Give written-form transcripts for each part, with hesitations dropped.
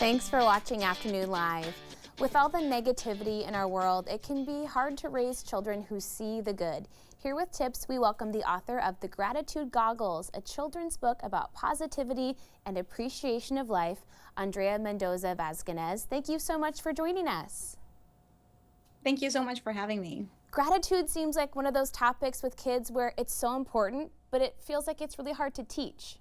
Thanks for watching Afternoon Live. With all the negativity in our world, it can be hard to raise children who see the good. Here with tips, we welcome the author of The Gratitude Goggles, a children's book about positivity and appreciation of life, Andrea Mendoza-Vasconez. Thank you so much for joining us. Thank you so much for having me. Gratitude seems like one of those topics with kids where it's so important, but it feels like it's really hard to teach.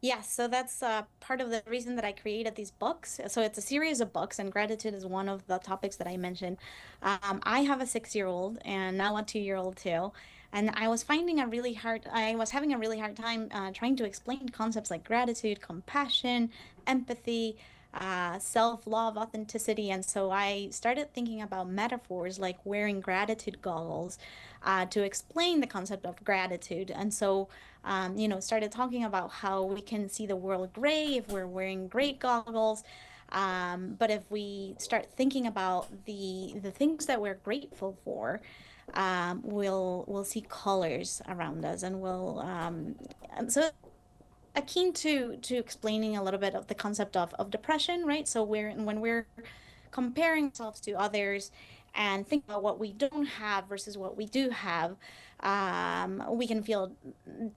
Yes, so that's part of the reason that I created these books. So it's a series of books, and gratitude is one of the topics that I mentioned. I have a 6-year-old and now a 2-year-old too, and I was having a really hard time trying to explain concepts like gratitude, compassion, empathy, self-love, authenticity, and so I started thinking about metaphors like wearing gratitude goggles to explain the concept of gratitude, and so started talking about how we can see the world gray if we're wearing great goggles. But if we start thinking about the things that we're grateful for, we'll see colors around us, and and so akin to explaining a little bit of the concept of depression, right? So when we're comparing ourselves to others and think about what we don't have versus what we do have, we can feel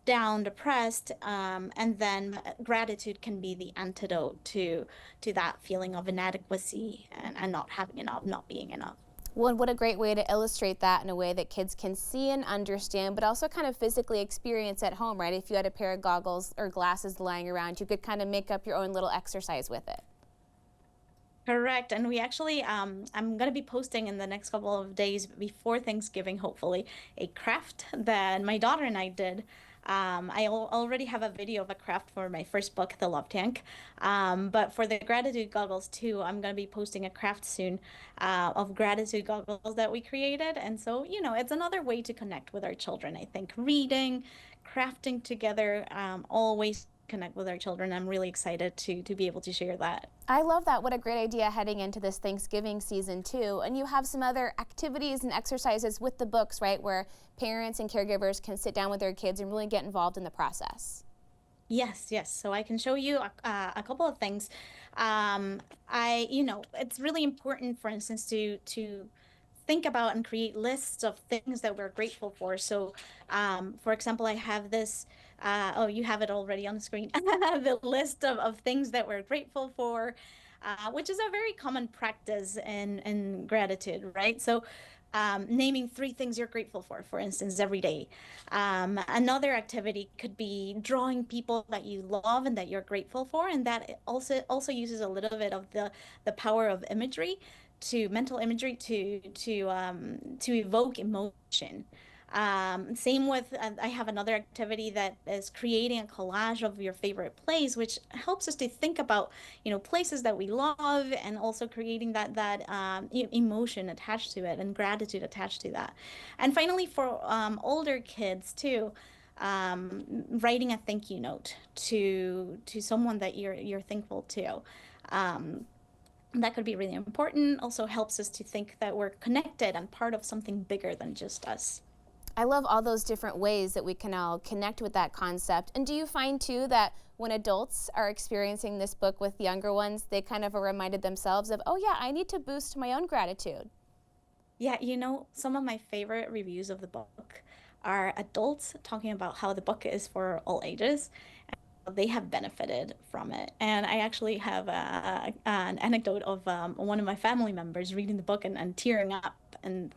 down, depressed, and then gratitude can be the antidote to that feeling of inadequacy and not having enough, not being enough. Well, what a great way to illustrate that in a way that kids can see and understand, but also kind of physically experience at home, right? If you had a pair of goggles or glasses lying around, you could kind of make up your own little exercise with it. Correct. And we actually, I'm going to be posting in the next couple of days before Thanksgiving, hopefully, a craft that my daughter and I did. Already have a video of a craft for my first book, The Love Tank. But for the gratitude goggles too, I'm going to be posting a craft soon of gratitude goggles that we created. And so, it's another way to connect with our children. I think reading, crafting together, always connect with our children. I'm really excited to be able to share that. I love that. What a great idea heading into this Thanksgiving season too. And you have some other activities and exercises with the books, right, where parents and caregivers can sit down with their kids and really get involved in the process. Yes. So I can show you a couple of things. It's really important, for instance, to think about and create lists of things that we're grateful for. So, for example, I have this. Oh, you have it already on the screen. The list of things that we're grateful for, which is a very common practice in gratitude, right? So, naming 3 things you're grateful for instance, every day. Another activity could be drawing people that you love and that you're grateful for, and that also uses a little bit of the power of imagery, to mental imagery, to evoke emotion. Same with, I have another activity that is creating a collage of your favorite place, which helps us to think about, places that we love, and also creating that emotion attached to it and gratitude attached to that. And finally, for older kids too, writing a thank you note to someone that you're thankful to. That could be really important. Also helps us to think that we're connected and part of something bigger than just us. I love all those different ways that we can all connect with that concept. And do you find too that when adults are experiencing this book with younger ones, they kind of are reminded themselves of, oh yeah, I need to boost my own gratitude? Yeah, some of my favorite reviews of the book are adults talking about how the book is for all ages. They have benefited from it. And I actually have an anecdote of one of my family members reading the book and tearing up and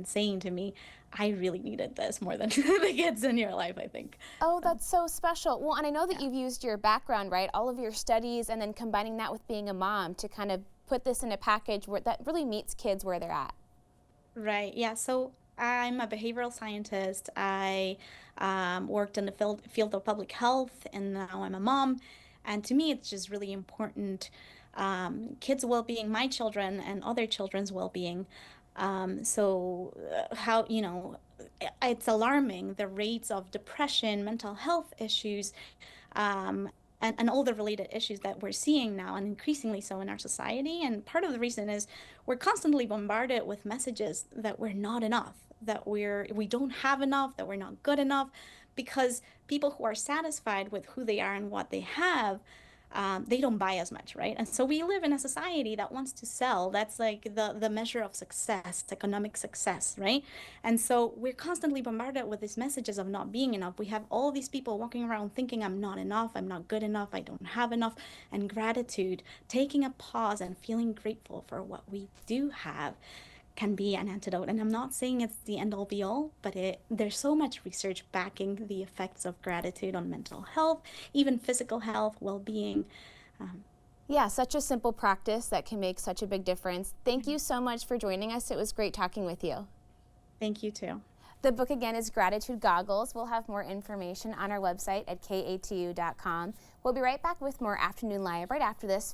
saying to me, I really needed this more than the kids in your life, I think. Oh, that's so special. Well, and I know that you've used your background, right? All of your studies, and then combining that with being a mom to kind of put this in a package that really meets kids where they're at. Right. Yeah. So I'm a behavioral scientist. I worked in the field of public health, and now I'm a mom. And to me, it's just really important, kids' well-being, my children and other children's well-being. How, it's alarming, the rates of depression, mental health issues, um, and all the related issues that we're seeing now, and increasingly so in our society. And part of the reason is we're constantly bombarded with messages that we're not enough, that we don't have enough, that we're not good enough, because people who are satisfied with who they are and what they have they don't buy as much, right? And so we live in a society that wants to sell. That's like the measure of success, economic success, right? And so we're constantly bombarded with these messages of not being enough. We have all these people walking around thinking, I'm not enough, I'm not good enough, I don't have enough. And gratitude, taking a pause and feeling grateful for what we do have, can be an antidote. And I'm not saying it's the end all be all, but there's so much research backing the effects of gratitude on mental health, even physical health, well-being. Um, Yeah, such a simple practice that can make such a big difference. Thank you so much for joining us. It was great talking with you. Thank you too. The book again is Gratitude Goggles. We'll have more information on our website at katu.com. We'll be right back with more Afternoon Live right after this.